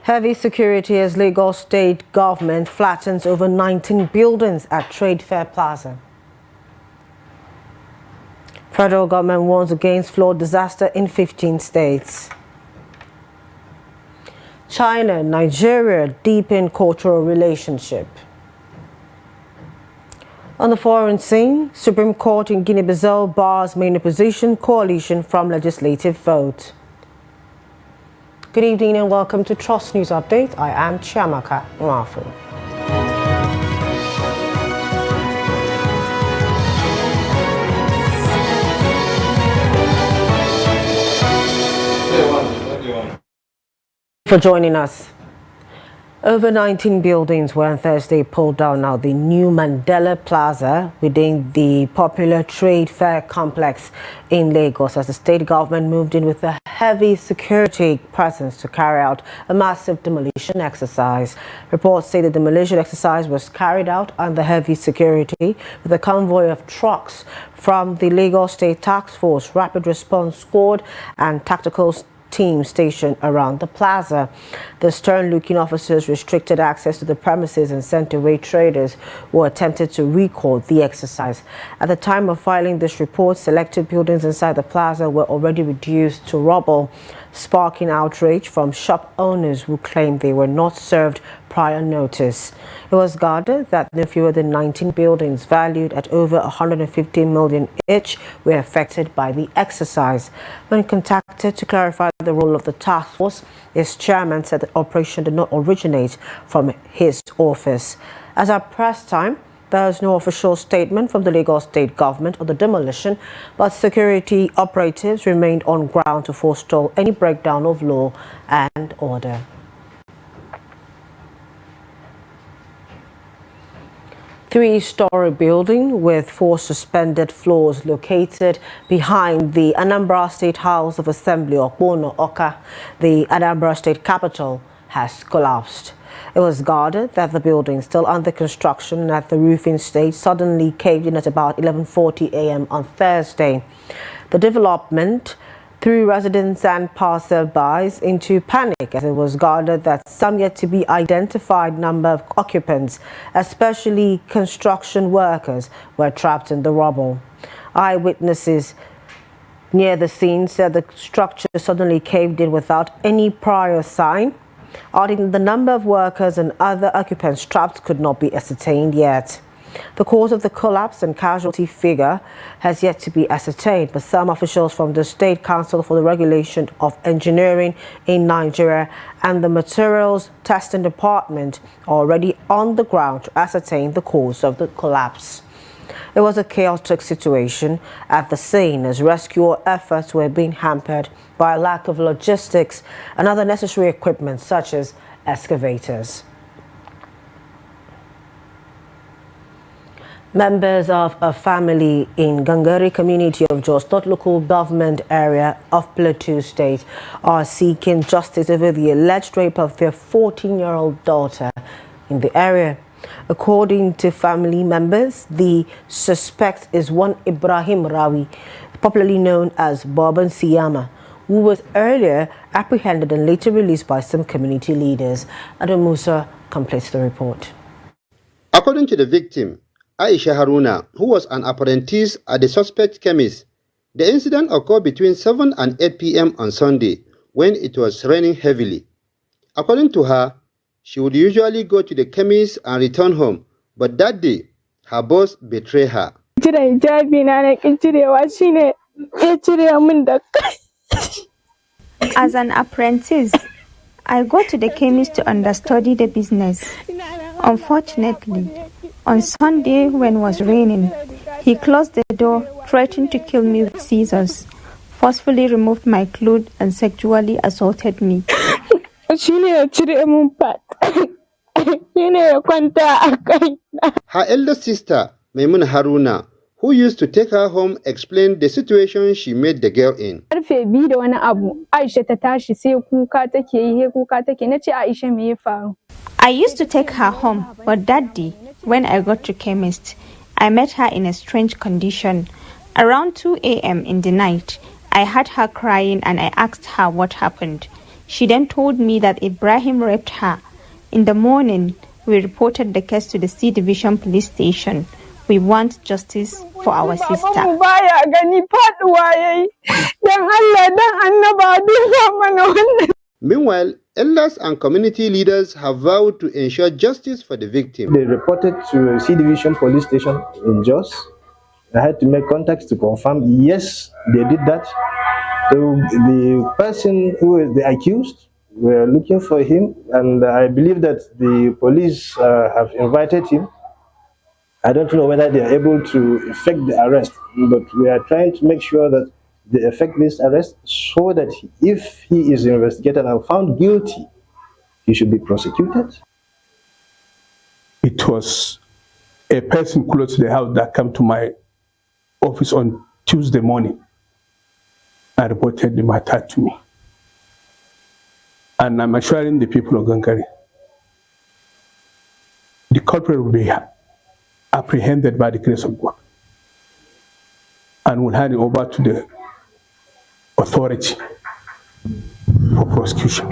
Heavy security as Lagos state government flattens over 19 buildings at Trade Fair Plaza. Federal government warns against flood disaster in 15 states. China, Nigeria deepen cultural relationship. On the foreign scene, Supreme Court in Guinea-Bissau bars main opposition coalition from legislative vote. Good evening and welcome to Trust News Update. I am Chiamaka Nwafu. For joining us. Over 19 buildings were on Thursday pulled down at the new Mandela Plaza within the popular Trade Fair complex in Lagos as the state government moved in with a heavy security presence to carry out a massive demolition exercise. Reports say the demolition exercise was carried out under heavy security with a convoy of trucks from the Lagos State Task Force, Rapid Response Squad and Tactical team stationed around the plaza. The stern-looking officers restricted access to the premises and sent away traders who attempted to recall the exercise. At the time of filing this report, selected buildings inside the plaza were already reduced to rubble, sparking outrage from shop owners who claimed they were not served prior notice. It was gathered that no fewer than 19 buildings valued at over 150 million each were affected by the exercise. When contacted to clarify the role of the task force, its chairman said the operation did not originate from his office. As at press time, there is no official statement from the Lagos state government on the demolition, but security operatives remained on ground to forestall any breakdown of law and order. Three-story building with 4 suspended floors located behind the Anambra State House of Assembly, Okbono Oka, the Anambra State capital, has collapsed. It was gathered that the building, still under construction and at the roofing stage, suddenly caved in at about 11:40 a.m. on Thursday. The development threw residents and passersby into panic as it was gathered that some yet to be identified number of occupants, especially construction workers, were trapped in the rubble. Eyewitnesses near the scene said the structure suddenly caved in without any prior sign, adding the number of workers and other occupants trapped could not be ascertained yet. The cause of the collapse and casualty figure has yet to be ascertained, but some officials from the State Council for the Regulation of Engineering in Nigeria and the Materials Testing Department are already on the ground to ascertain the cause of the collapse. It was a chaotic situation at the scene as rescue efforts were being hampered by a lack of logistics and other necessary equipment such as excavators. Members of a family in Gangari community of Jos, not local government area of Plateau State, are seeking justice over the alleged rape of their 14-year-old daughter in the area. According to family members, the suspect is one Ibrahim Rawi, popularly known as Baban Siyama, who was earlier apprehended and later released by some community leaders. Adam Musa completes the report. According to the victim, Aisha Haruna, who was an apprentice at the suspect chemist, the incident occurred between 7 and 8 p.m. on Sunday when it was raining heavily. According to her, she would usually go to the chemist and return home, but that day, her boss betrayed her. As an apprentice, I go to the chemist to understudy the business. Unfortunately, on Sunday when it was raining, he closed the door, threatened to kill me with scissors, forcefully removed my clothes and sexually assaulted me. Her elder sister, Maimun Haruna, who used to take her home, explained the situation she made the girl in. I used to take her home, but that day, when I got to chemist, I met her in a strange condition. Around 2 a.m. in the night, I heard her crying and I asked her what happened. She then told me that Ibrahim raped her. In the morning, we reported the case to the C Division Police Station. We want justice for our sister. Meanwhile, elders and community leaders have vowed to ensure justice for the victim. They reported to C Division Police Station in Jos. I had to make contacts to confirm, yes, they did that. So the person who is the accused, we're looking for him, and I believe that the police have invited him. I don't know whether they are able to effect the arrest, but we are trying to make sure that they effect this arrest so that if he is investigated and found guilty, he should be prosecuted. It was a person close to the house that came to my office on Tuesday morning and reported the matter to me. And I'm assuring the people of Gankari, the culprit will be apprehended by the grace of God and will hand it over to the authority for prosecution.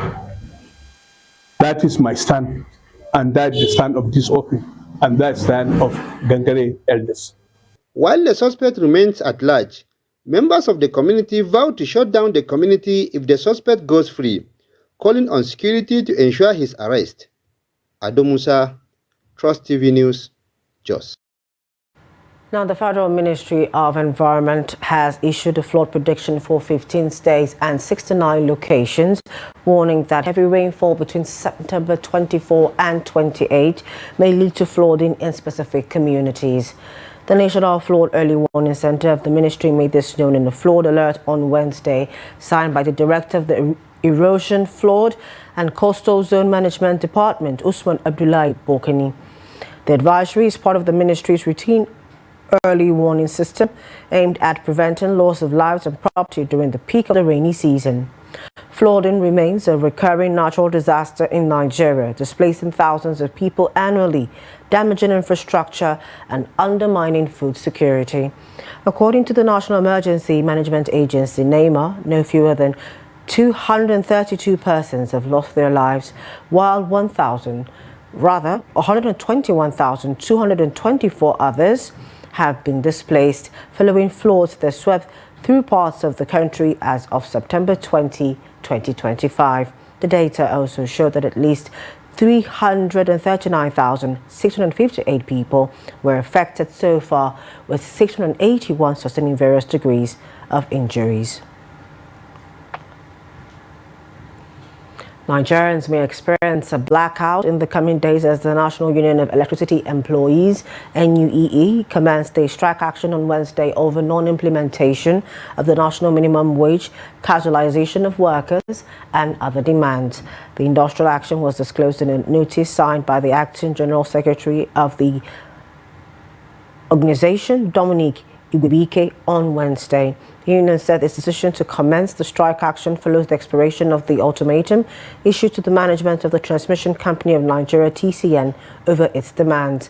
That is my stand, and that is the stand of this office, and that is the stand of Gankari elders. While the suspect remains at large, members of the community vow to shut down the community if the suspect goes free, calling on security to ensure his arrest. Ado Musa, Trust TV News, Jos. Now, the Federal Ministry of Environment has issued a flood prediction for 15 states and 69 locations, warning that heavy rainfall between September 24 and 28 may lead to flooding in specific communities. The National Flood Early Warning Center of the ministry made this known in a flood alert on Wednesday, signed by the Director of the Erosion, Flood and Coastal Zone Management Department, Usman Abdullahi Bokani. The advisory is part of the ministry's routine early warning system aimed at preventing loss of lives and property during the peak of the rainy season. Flooding remains a recurring natural disaster in Nigeria, displacing thousands of people annually, damaging infrastructure and undermining food security. According to the National Emergency Management Agency, NEMA, no fewer than 232 persons have lost their lives, while 121,224 others have been displaced following floods that swept through parts of the country as of September 20, 2025. The data also showed that at least 339,658 people were affected so far, with 681 sustaining various degrees of injuries. Nigerians may experience a blackout in the coming days as the National Union of Electricity Employees, NUEE, commenced a strike action on Wednesday over non-implementation of the national minimum wage, casualization of workers, and other demands. The industrial action was disclosed in a notice signed by the Acting General Secretary of the organization, Dominique Igwebike, on Wednesday. The union said its decision to commence the strike action follows the expiration of the ultimatum issued to the management of the Transmission Company of Nigeria, TCN, over its demands.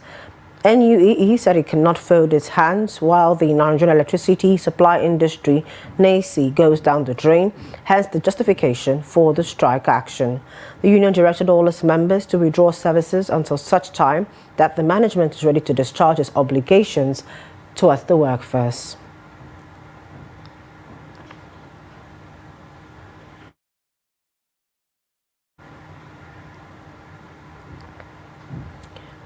NUEE said it cannot fold its hands while the Nigerian electricity supply industry, NACI, goes down the drain, hence the justification for the strike action. The union directed all its members to withdraw services until such time that the management is ready to discharge its obligations towards the workforce.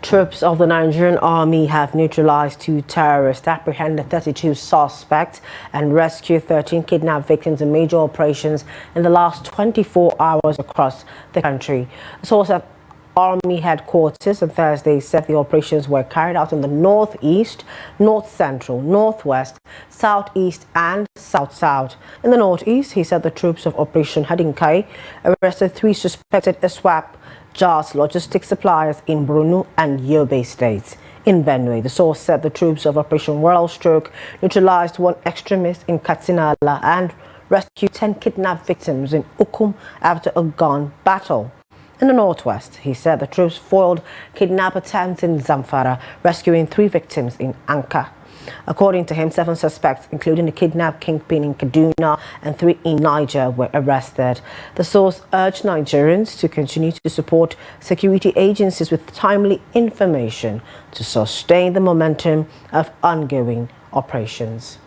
Troops of the Nigerian Army have neutralized 2 terrorists, apprehended 32 suspects, and rescued 13 kidnapped victims in major operations in the last 24 hours across the country. A source at Army headquarters on Thursday said the operations were carried out in the northeast, north central, northwest, southeast, and south-south. In the northeast, he said the troops of Operation Hadinkai arrested 3 suspected ISWAP JAS logistics suppliers in Borno and Yobe states. In Benue, the source said the troops of Operation World Stroke neutralized 1 extremist in Katsina and rescued 10 kidnapped victims in Ukum after a gun battle. In the northwest, he said the troops foiled kidnap attempts in Zamfara, rescuing 3 victims in Anka. According to him, 7 suspects, including the kidnap kingpin in Kaduna and 3 in Niger, were arrested. The source urged Nigerians to continue to support security agencies with timely information to sustain the momentum of ongoing operations.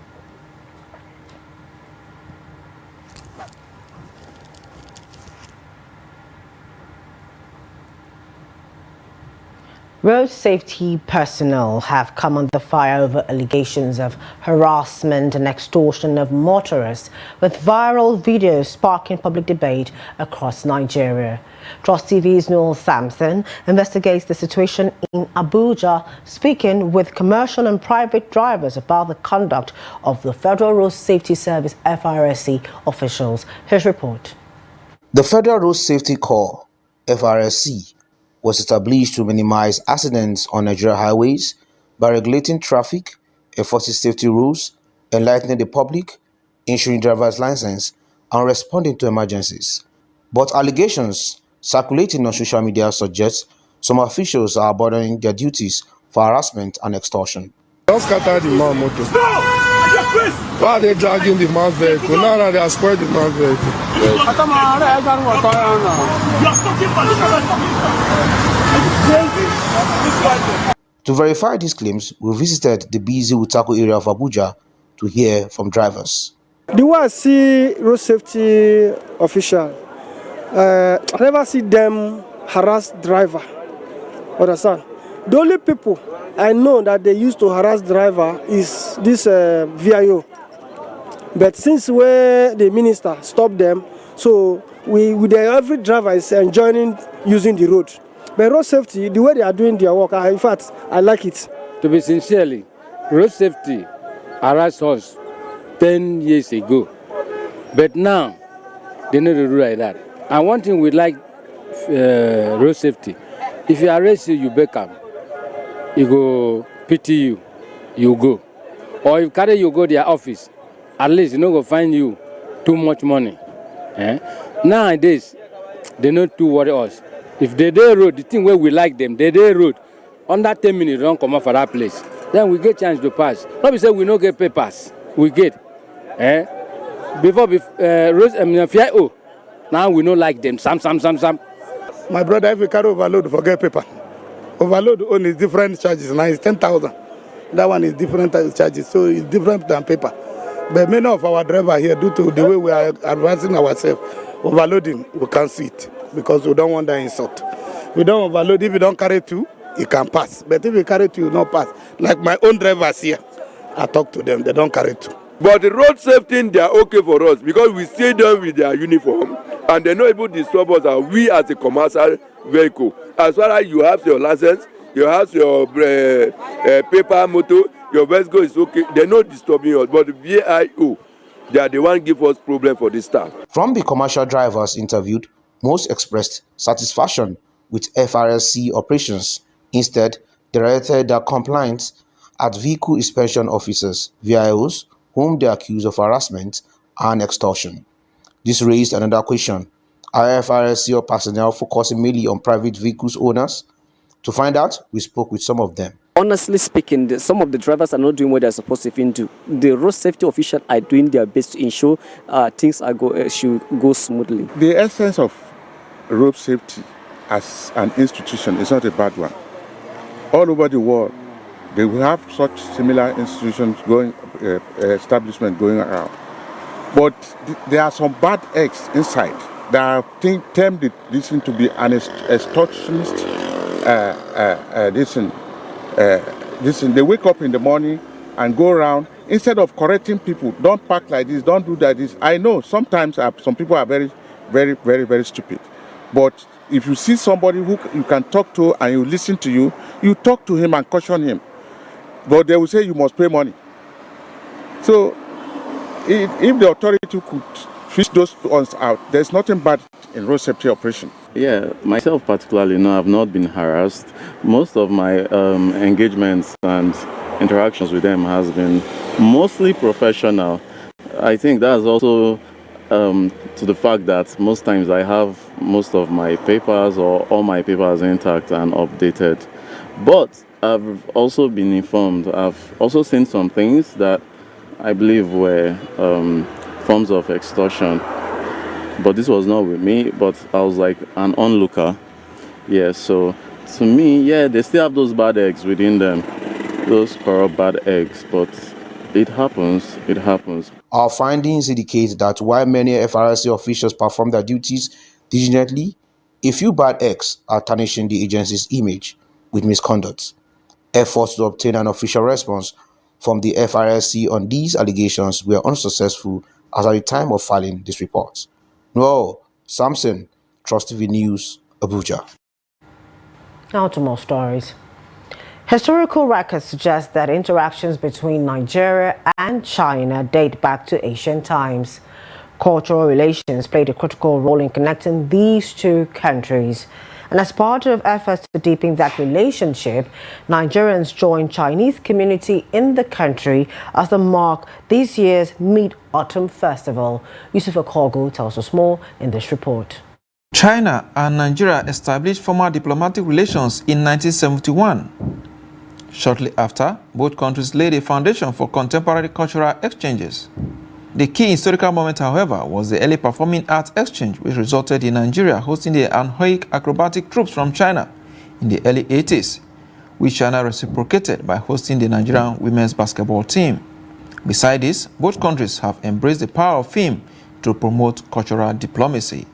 Road safety personnel have come under fire over allegations of harassment and extortion of motorists, with viral videos sparking public debate across Nigeria. Trust TV's Noel Sampson investigates the situation in Abuja, speaking with commercial and private drivers about the conduct of the Federal Road Safety Service FRSC officials. His report. The Federal Road Safety Corps, FRSC, was established to minimize accidents on Nigeria highways by regulating traffic, enforcing safety rules, enlightening the public, issuing driver's license, and responding to emergencies. But allegations circulating on social media suggest some officials are abandoning their duties for harassment and extortion. Don't scatter the man motor. Why are they dragging the man's vehicle? Now they are spoiling the man's vehicle. To verify these claims, we visited the busy Utako area of Abuja to hear from drivers. The way I see road safety official, I never see them harass driver. Understand? The only people I know that they used to harass driver is this VIO. But since where the minister stopped them, so every driver is enjoying using the road. But road safety, the way they are doing their work, in fact, I like it. To be sincerely, road safety harassed us 10 years ago. But now, they need to do like that. And one thing we like road safety, if you arrest you back up. You go pity you, you go. Or if carry you go their office, at least you know go find you too much money. Nowadays, they not too worry us. If they road, the thing where we like them, they road, under 10 minutes don't come out for that place. Then we get chance to pass. Not be say we don't get papers, we get. Before FIO, now we don't like them. Some. My brother, if you carry overload, forget paper. Overload only is different charges. Now it's 10,000. That one is different charges, so it's different than paper. But many of our drivers here, due to the way we are advancing ourselves, overloading, we can't see it because we don't want that insult. We don't overload. If you don't carry 2, you can pass. But if you carry 2, you don't pass. Like my own drivers here, I talk to them, they don't carry 2. But the road safety, they are okay for us because we see them with their uniform and they're not able to disturb us, and we as a commercial vehicle. As far as you have your license, you have your paper motor, your vehicle is okay, they're not disturbing us. But the VIO, they are the one give us problem for this time. From the commercial drivers interviewed, most expressed satisfaction with FRSC operations. Instead, they rated their complaints at vehicle inspection officers, VIOs, whom they accuse of harassment and extortion. This raised another question. Are FRSC personnel focusing mainly on private vehicles owners? To find out, we spoke with some of them. Honestly speaking, some of the drivers are not doing what they're supposed to do. The road safety officials are doing their best to ensure things should go smoothly. The essence of road safety as an institution is not a bad one. All over the world, they will have such similar institutions establishment going around. But there are some bad eggs inside that termed this to be an extortionist. They wake up in the morning and go around. Instead of correcting people, don't park like this, don't do that. I know sometimes some people are very, very, very, very stupid. But if you see somebody who you can talk to and you listen to you, you talk to him and caution him. But they will say you must pay money. So if the authority could fish those ones out, there's nothing bad in road safety operation. Yeah, myself particularly, no, I've not been harassed. Most of my engagements and interactions with them has been mostly professional. I think that's also to the fact that most times I have most of my papers or all my papers intact and updated. But I've also been informed. I've also seen some things that I believe were forms of extortion. But this was not with me, but I was like an onlooker. Yeah, so to me, yeah, they still have those bad eggs within them, those corrupt bad eggs, but it happens, it happens. Our findings indicate that while many FRSC officials perform their duties diligently, a few bad eggs are tarnishing the agency's image with misconduct. Efforts to obtain an official response from the FRSC on these allegations were unsuccessful as at the time of filing this report. Noel Samson, Trust TV News, Abuja. Now to more stories. Historical records suggest that interactions between Nigeria and China date back to ancient times. Cultural relations played a critical role in connecting these two countries. And as part of efforts to deepen that relationship, Nigerians joined Chinese community in the country as they mark this year's Mid-Autumn Festival. Yusuf Okogu tells us more in this report. China and Nigeria established formal diplomatic relations in 1971. Shortly after, both countries laid a foundation for contemporary cultural exchanges. The key historical moment, however, was the early performing arts exchange, which resulted in Nigeria hosting the Anhui acrobatic troops from China in the early 80s, which China reciprocated by hosting the Nigerian women's basketball team. Besides this, both countries have embraced the power of film to promote cultural diplomacy.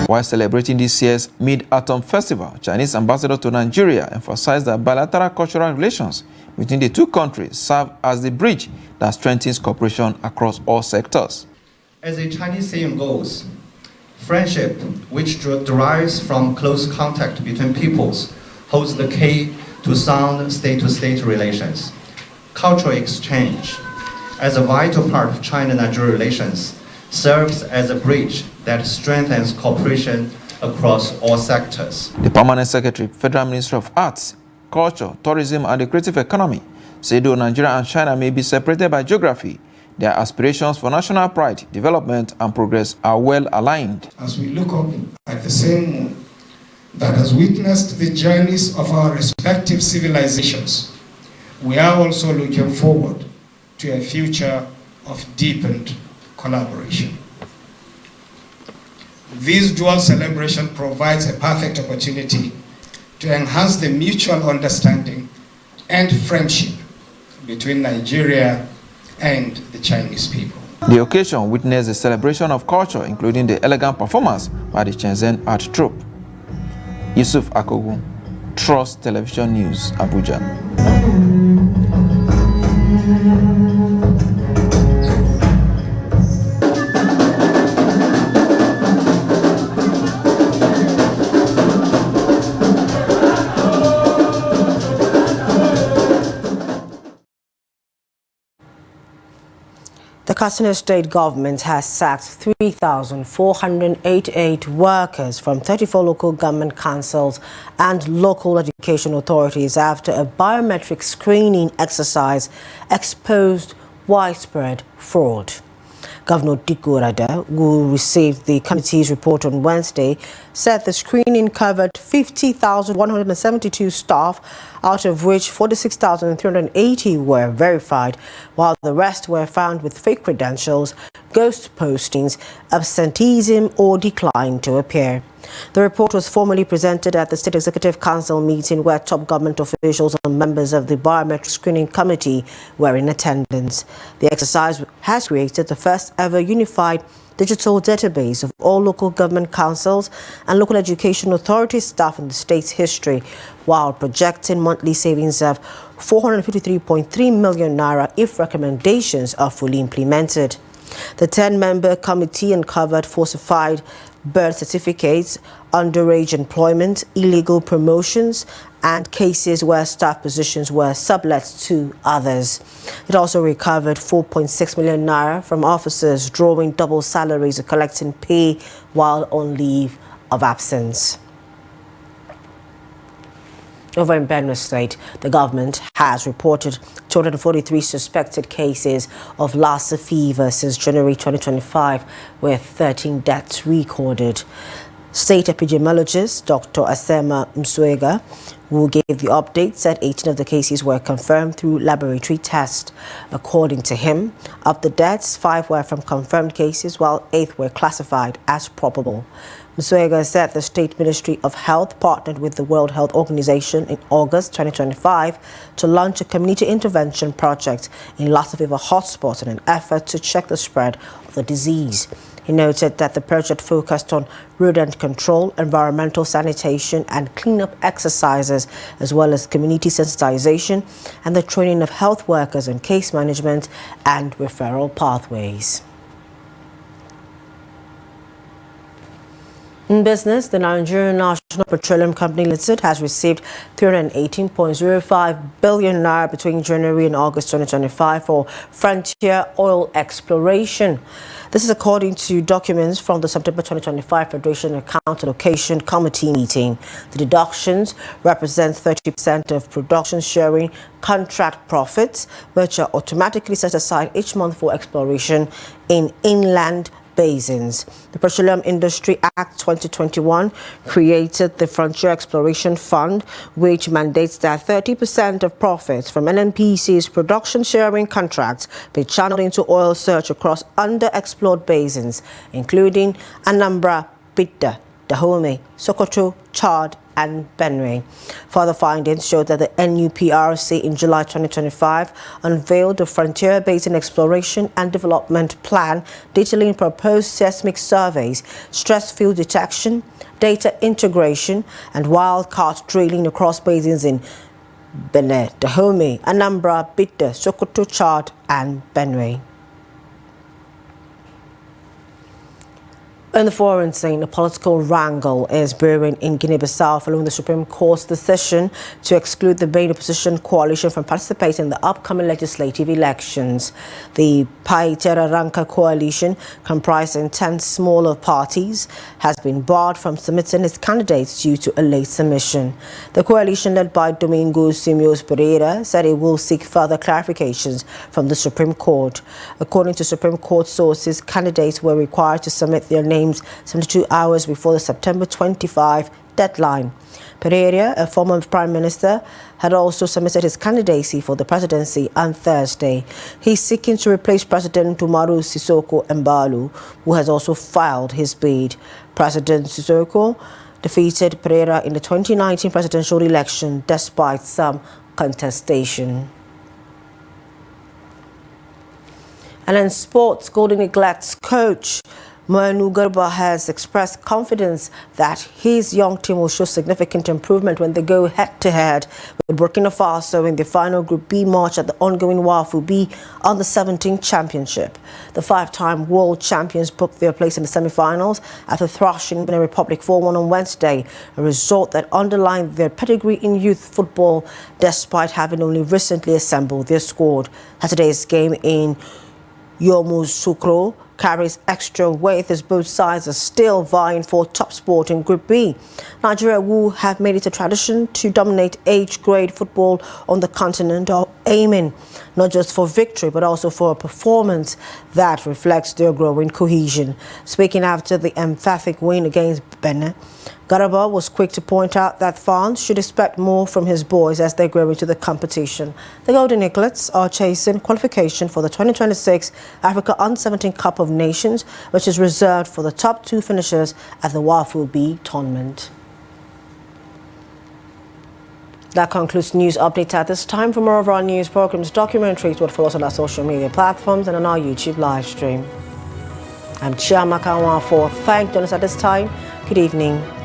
While celebrating this year's Mid-Autumn Festival, Chinese ambassador to Nigeria emphasized that bilateral cultural relations between the two countries serve as the bridge that strengthens cooperation across all sectors. As a Chinese saying goes, friendship, which derives from close contact between peoples, holds the key to sound state-to-state relations. Cultural exchange, as a vital part of China-Nigeria relations, serves as a bridge that strengthens cooperation across all sectors. The Permanent Secretary, Federal Ministry of Arts, Culture, Tourism and the Creative Economy, said though Nigeria and China may be separated by geography, their aspirations for national pride, development and progress are well aligned. As we look up at the same moon that has witnessed the journeys of our respective civilizations, we are also looking forward to a future of deepened collaboration. This dual celebration provides a perfect opportunity to enhance the mutual understanding and friendship between Nigeria and the Chinese people. The occasion witnessed a celebration of culture, including the elegant performance by the Shenzhen Art Troupe. Yusuf Akogu, Trust Television News, Abuja. The Katsina state government has sacked 3,488 workers from 34 local government councils and local education authorities after a biometric screening exercise exposed widespread fraud. Governor Dikko Rada, who received the committee's report on Wednesday, said the screening covered 50,172 staff, out of which 46,380 were verified, while the rest were found with fake credentials, ghost postings, absenteeism, or declined to appear. The report was formally presented at the State Executive Council meeting where top government officials and members of the Biometric Screening Committee were in attendance. The exercise has created the first ever unified digital database of all local government councils and local education authority staff in the state's history, while projecting monthly savings of 453.3 million naira if recommendations are fully implemented. The 10-member committee uncovered falsified birth certificates, underage employment, illegal promotions, and cases where staff positions were sublet to others. It also recovered 4.6 million naira from officers drawing double salaries or collecting pay while on leave of absence. Over in Benue State, the government has reported 243 suspected cases of Lassa fever since January 2025, with 13 deaths recorded. State epidemiologist Dr. Asema Mswega, who gave the update, said 18 of the cases were confirmed through laboratory tests. According to him, of the deaths, 5 were from confirmed cases, while 8 were classified as probable. Mswega said the State Ministry of Health partnered with the World Health Organization in August 2025 to launch a community intervention project in Lassa fever hotspots in an effort to check the spread of the disease. He noted that the project focused on rodent control, environmental sanitation and cleanup exercises, as well as community sensitization and the training of health workers in case management and referral pathways. In business, the Nigerian National Petroleum Company Limited has received 318.05 billion naira between January and August 2025 for frontier oil exploration. This is according to documents from the September 2025 Federation Account Allocation Committee meeting. The deductions represent 30% of production sharing contract profits, which are automatically set aside each month for exploration in inland basins. The Petroleum Industry Act 2021 created the Frontier Exploration Fund, which mandates that 30% of profits from NNPC's production sharing contracts be channeled into oil search across underexplored basins, including Anambra, Bidda, Dahomey, Sokoto, Chad, and Benue. Further findings showed that the NUPRC in July 2025 unveiled the Frontier Basin Exploration and Development Plan, detailing proposed seismic surveys, stress field detection, data integration, and wildcat drilling across basins in Benue, Dahomey, Anambra, Bidda, Sokoto, Chad, and Benue. In the foreign scene, a political wrangle is brewing in Guinea-Bissau following the Supreme Court's decision to exclude the main opposition coalition from participating in the upcoming legislative elections. The Paitera Ranka coalition, comprising 10 smaller parties, has been barred from submitting its candidates due to a late submission. The coalition, led by Domingo Simios Pereira, said it will seek further clarifications from the Supreme Court. According to Supreme Court sources, candidates were required to submit their names 72 hours before the September 25 deadline. Pereira, a former prime minister, had also submitted his candidacy for the presidency on Thursday. He's seeking to replace President Umaru Sissoco Embalu, who has also filed his bid. President Sissoco defeated Pereira in the 2019 presidential election despite some contestation. And in sports, Golden Eagles coach Manu Garba has expressed confidence that his young team will show significant improvement when they go head-to-head with Burkina Faso in the final Group B match at the ongoing WAFU B on the 17th Championship. The 5-time world champions booked their place in the semi-finals after thrashing Benin Republic 4-1 on Wednesday, a result that underlined their pedigree in youth football despite having only recently assembled their squad. Saturday's game in Yamoussoukro carries extra weight as both sides are still vying for top spot in Group B. Nigeria, who have made it a tradition to dominate age-grade football on the continent, are aiming not just for victory but also for a performance that reflects their growing cohesion. Speaking after the emphatic win against Benin, Garaba was quick to point out that fans should expect more from his boys as they grow into the competition. The Golden Eaglets are chasing qualification for the 2026 Africa Under-17 Cup of Nations, which is reserved for the top 2 finishers at the WAFU B tournament. That concludes news updates at this time. For more of our news programs, documentaries, follow us on our social media platforms and on our YouTube live stream. I'm Chiamaka Nwafor. Thank you for joining us at this time. Good evening.